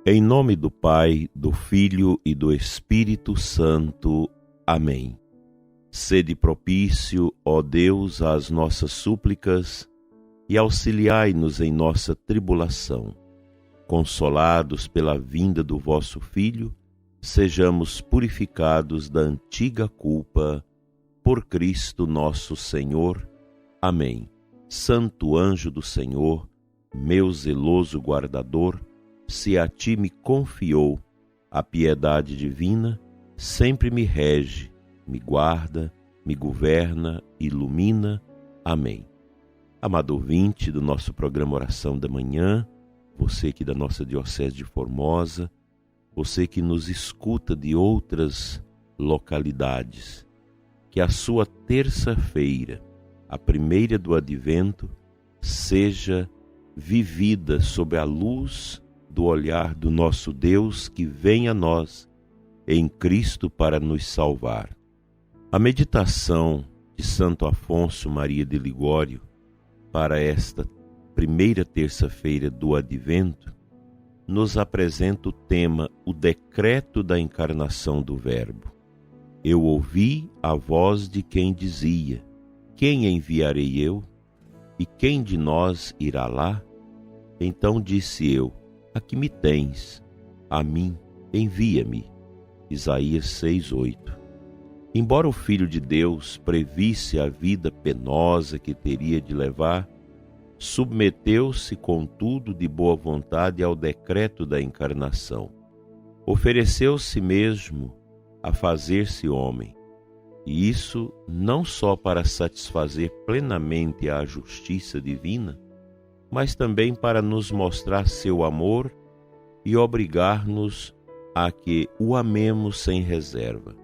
Em nome do Pai, do Filho e do Espírito Santo. Amém. Sede propício, ó Deus, às nossas súplicas e auxiliai-nos em nossa tribulação. Consolados pela vinda do vosso Filho, sejamos purificados da antiga culpa, por Cristo nosso Senhor. Amém. Santo anjo do Senhor, meu zeloso guardador, se a ti me confiou a piedade divina, sempre me rege, me guarda, me governa, ilumina. Amém. Amado ouvinte do nosso programa Oração da Manhã, você que da nossa Diocese de Formosa, você que nos escuta de outras localidades, que a sua terça-feira, a primeira do Advento, seja vivida sob a luz do olhar do nosso Deus que vem a nós em Cristo para nos salvar. A meditação de Santo Afonso Maria de Ligório para esta primeira terça-feira do Advento nos apresenta o tema O Decreto da Encarnação do Verbo. Eu ouvi a voz de quem dizia: quem enviarei eu? E quem de nós irá lá? Então disse eu: aqui me tens, a mim envia-me. Isaías 6:8. Embora o Filho de Deus previsse a vida penosa que teria de levar, submeteu-se, contudo, de boa vontade ao decreto da encarnação. Ofereceu-se mesmo a fazer-se homem, e isso não só para satisfazer plenamente a justiça divina, mas também para nos mostrar seu amor e obrigar-nos a que o amemos sem reserva.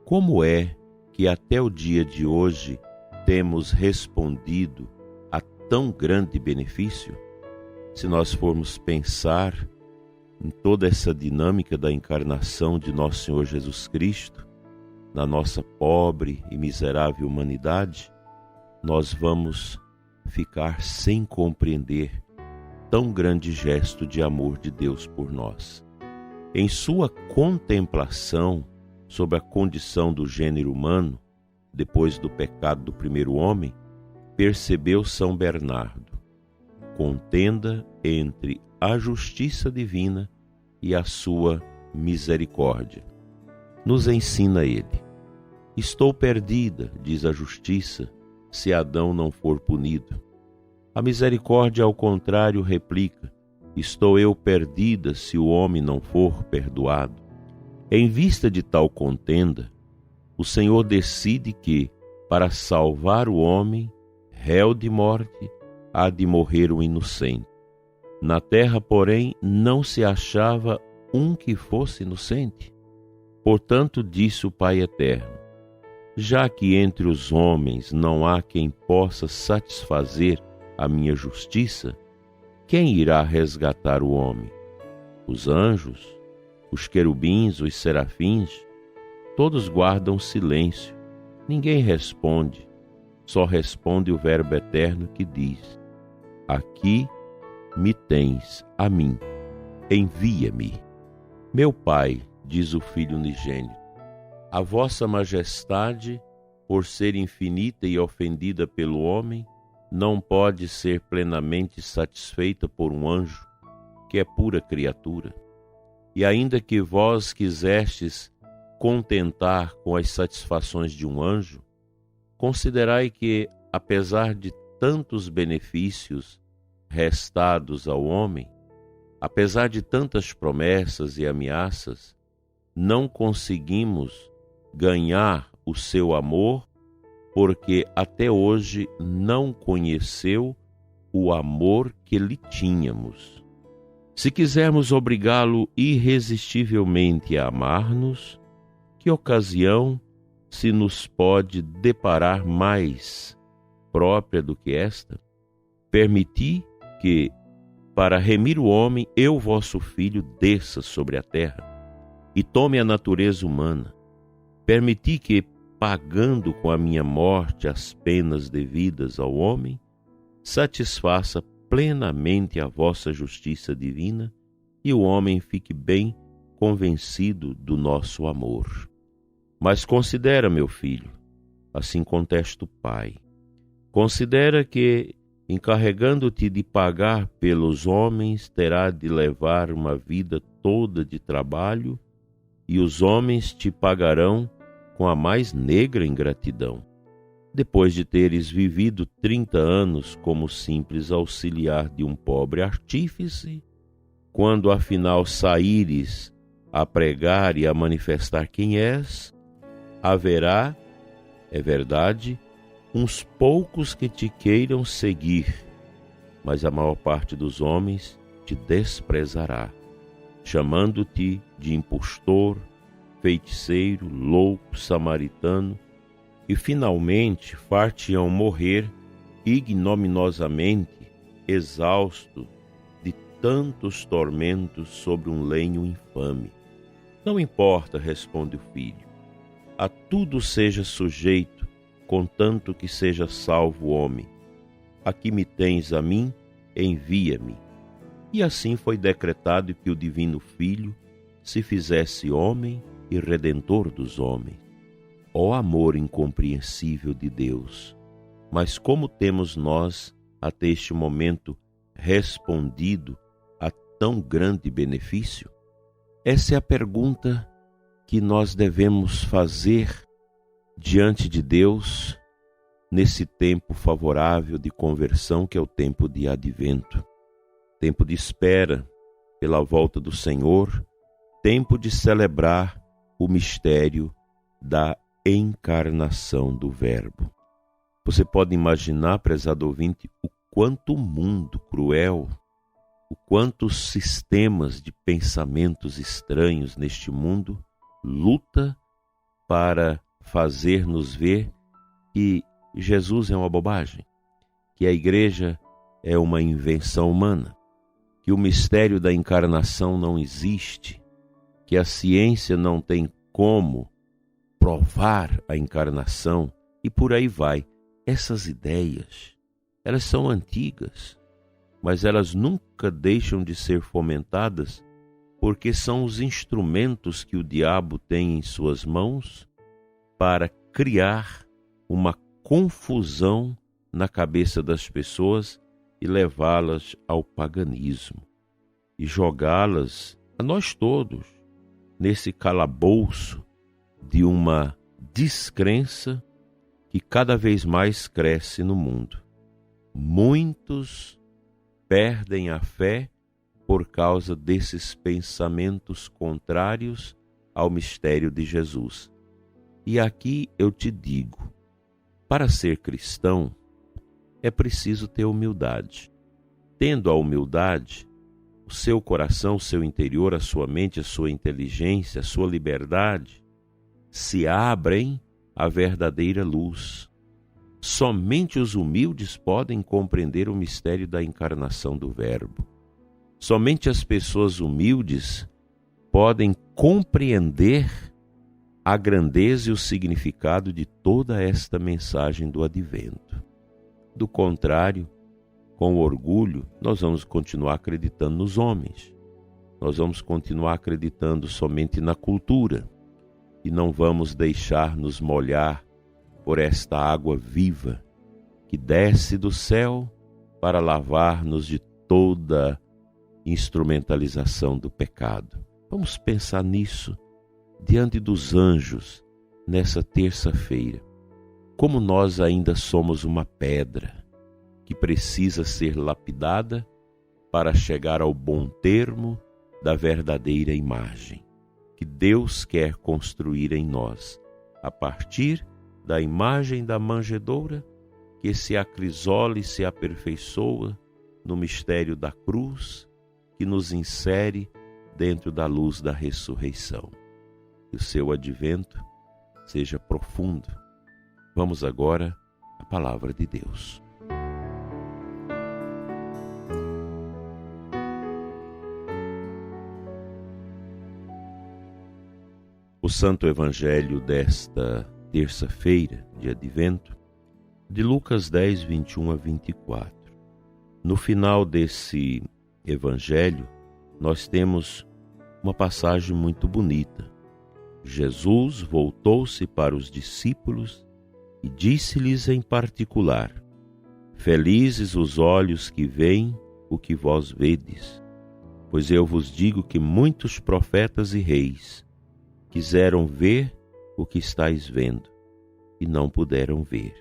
Como é que até o dia de hoje temos respondido a tão grande benefício? Se nós formos pensar em toda essa dinâmica da encarnação de nosso Senhor Jesus Cristo, na nossa pobre e miserável humanidade, nós vamos ficar sem compreender tão grande gesto de amor de Deus por nós. Em sua contemplação sobre a condição do gênero humano, depois do pecado do primeiro homem, percebeu São Bernardo: contenda entre a justiça divina e a sua misericórdia. Nos ensina ele: estou perdida, diz a justiça, se Adão não for punido. A misericórdia, ao contrário, replica: estou eu perdida se o homem não for perdoado. Em vista de tal contenda, o Senhor decide que, para salvar o homem, réu de morte, há de morrer o inocente. Na terra, porém, não se achava um que fosse inocente. Portanto, disse o Pai Eterno: já que entre os homens não há quem possa satisfazer a minha justiça, quem irá resgatar o homem? Os anjos, os querubins, os serafins, todos guardam silêncio. Ninguém responde, só responde o Verbo Eterno que diz: aqui me tens, a mim, envia-me. Meu Pai, diz o Filho unigênito, a vossa majestade, por ser infinita e ofendida pelo homem, não pode ser plenamente satisfeita por um anjo, que é pura criatura. E ainda que vós quisestes contentar com as satisfações de um anjo, considerai que, apesar de tantos benefícios restados ao homem, apesar de tantas promessas e ameaças, não conseguimos ganhar o seu amor, porque até hoje não conheceu o amor que lhe tínhamos. Se quisermos obrigá-lo irresistivelmente a amar-nos, que ocasião se nos pode deparar mais própria do que esta? Permiti que, para remir o homem, eu, vosso Filho, desça sobre a terra e tome a natureza humana. Permiti que, pagando com a minha morte as penas devidas ao homem, satisfaça plenamente a vossa justiça divina e o homem fique bem convencido do nosso amor. Mas considera, meu filho, assim contesta o pai, considera que, encarregando-te de pagar pelos homens, terá de levar uma vida toda de trabalho, e os homens te pagarão com a mais negra ingratidão. Depois de teres vivido 30 anos como simples auxiliar de um pobre artífice, quando afinal saíres a pregar e a manifestar quem és, haverá, é verdade, uns poucos que te queiram seguir, mas a maior parte dos homens te desprezará, chamando-te de impostor, feiticeiro, louco, samaritano, e finalmente far-te-ão morrer ignominiosamente, exausto de tantos tormentos sobre um lenho infame. Não importa, responde o filho, a tudo seja sujeito, contanto que seja salvo o homem. Aqui me tens a mim, envia-me. E assim foi decretado que o divino Filho se fizesse homem e redentor dos homens. Ó amor incompreensível de Deus! Mas como temos nós, até este momento, respondido a tão grande benefício? Essa é a pergunta que nós devemos fazer diante de Deus nesse tempo favorável de conversão que é o tempo de advento, tempo de espera pela volta do Senhor, tempo de celebrar o mistério da encarnação do Verbo. Você pode imaginar, prezado ouvinte, o quanto o mundo cruel, o quanto os sistemas de pensamentos estranhos neste mundo luta para fazer-nos ver que Jesus é uma bobagem, que a igreja é uma invenção humana, que o mistério da encarnação não existe, que a ciência não tem como provar a encarnação e por aí vai. Essas ideias, elas são antigas, mas elas nunca deixam de ser fomentadas porque são os instrumentos que o diabo tem em suas mãos para criar uma confusão na cabeça das pessoas e levá-las ao paganismo e jogá-las, a nós todos, nesse calabouço de uma descrença que cada vez mais cresce no mundo. Muitos perdem a fé por causa desses pensamentos contrários ao mistério de Jesus. E aqui eu te digo, para ser cristão, é preciso ter humildade. Tendo a humildade, o seu coração, o seu interior, a sua mente, a sua inteligência, a sua liberdade se abrem à verdadeira luz. Somente os humildes podem compreender o mistério da encarnação do Verbo. Somente as pessoas humildes podem compreender a grandeza e o significado de toda esta mensagem do advento. Do contrário, com orgulho, nós vamos continuar acreditando nos homens. Nós vamos continuar acreditando somente na cultura e não vamos deixar nos molhar por esta água viva que desce do céu para lavar-nos de toda instrumentalização do pecado. Vamos pensar nisso diante dos anjos nessa terça-feira. Como nós ainda somos uma pedra que precisa ser lapidada para chegar ao bom termo da verdadeira imagem que Deus quer construir em nós, a partir da imagem da manjedoura que se acrisola e se aperfeiçoa no mistério da cruz, que nos insere dentro da luz da ressurreição. Que o seu advento seja profundo. Vamos agora à palavra de Deus. O Santo Evangelho desta terça-feira de Advento, de Lucas 10, 21 a 24. No final desse Evangelho, nós temos uma passagem muito bonita. Jesus voltou-se para os discípulos e disse-lhes em particular: Felizes os olhos que veem o que vós vedes, pois eu vos digo que muitos profetas e reis quiseram ver o que estáis vendo e não puderam ver.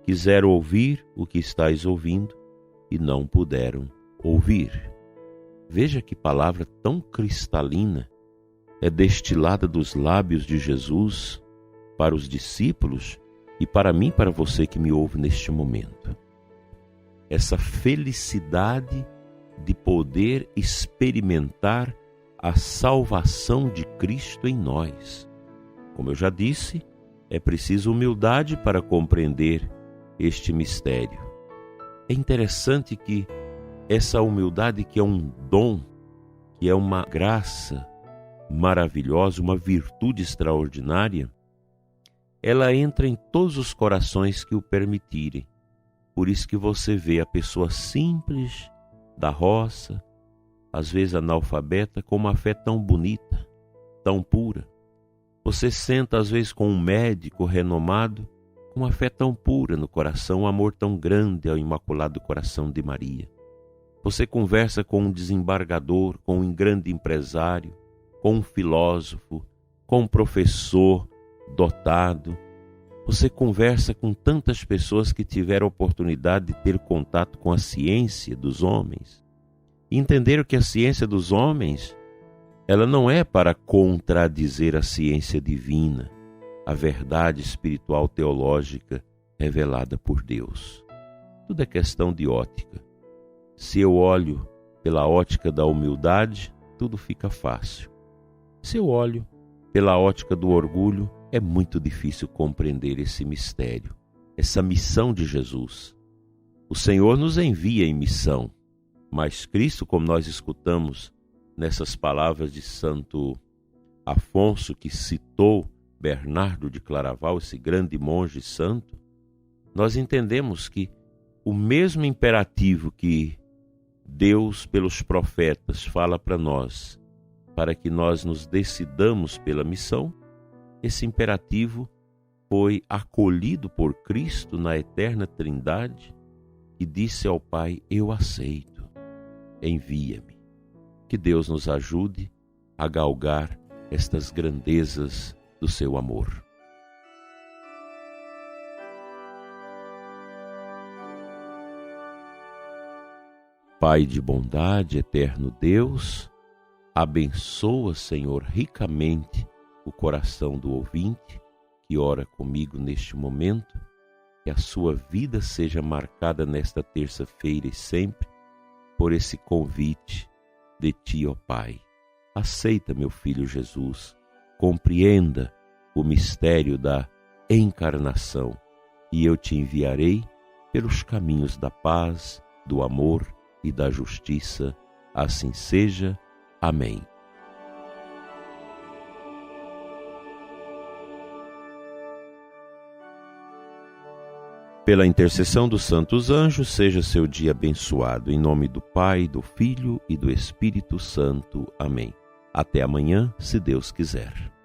Quiseram ouvir o que estáis ouvindo e não puderam ouvir. Veja que palavra tão cristalina é destilada dos lábios de Jesus para os discípulos e para mim, para você que me ouve neste momento. Essa felicidade de poder experimentar a salvação de Cristo em nós. Como eu já disse, é preciso humildade para compreender este mistério. É interessante que essa humildade, que é um dom, que é uma graça maravilhosa, uma virtude extraordinária, ela entra em todos os corações que o permitirem. Por isso que você vê a pessoa simples da roça, às vezes analfabeta, com uma fé tão bonita, tão pura. Você senta às vezes com um médico renomado, com uma fé tão pura no coração, um amor tão grande ao Imaculado Coração de Maria. Você conversa com um desembargador, com um grande empresário, com um filósofo, com um professor dotado. Você conversa com tantas pessoas que tiveram a oportunidade de ter contato com a ciência dos homens. E entenderam que a ciência dos homens, ela não é para contradizer a ciência divina, a verdade espiritual teológica revelada por Deus. Tudo é questão de ótica. Se eu olho pela ótica da humildade, tudo fica fácil. Se eu olho pela ótica do orgulho, é muito difícil compreender esse mistério, essa missão de Jesus. O Senhor nos envia em missão, mas Cristo, como nós escutamos nessas palavras de Santo Afonso, que citou Bernardo de Claraval, esse grande monge santo, nós entendemos que o mesmo imperativo que Deus, pelos profetas, fala para nós, para que nós nos decidamos pela missão, esse imperativo foi acolhido por Cristo na eterna Trindade e disse ao Pai: eu aceito, envia-me. Que Deus nos ajude a galgar estas grandezas do seu amor. Pai de bondade, eterno Deus, abençoa, Senhor, ricamente o coração do ouvinte que ora comigo neste momento, que a sua vida seja marcada nesta terça-feira e sempre por esse convite de Ti, ó Pai. Aceita, meu Filho Jesus, compreenda o mistério da encarnação e eu te enviarei pelos caminhos da paz, do amor e da justiça. Assim seja. Amém. Pela intercessão dos santos anjos, seja seu dia abençoado. Em nome do Pai, do Filho e do Espírito Santo. Amém. Até amanhã, se Deus quiser.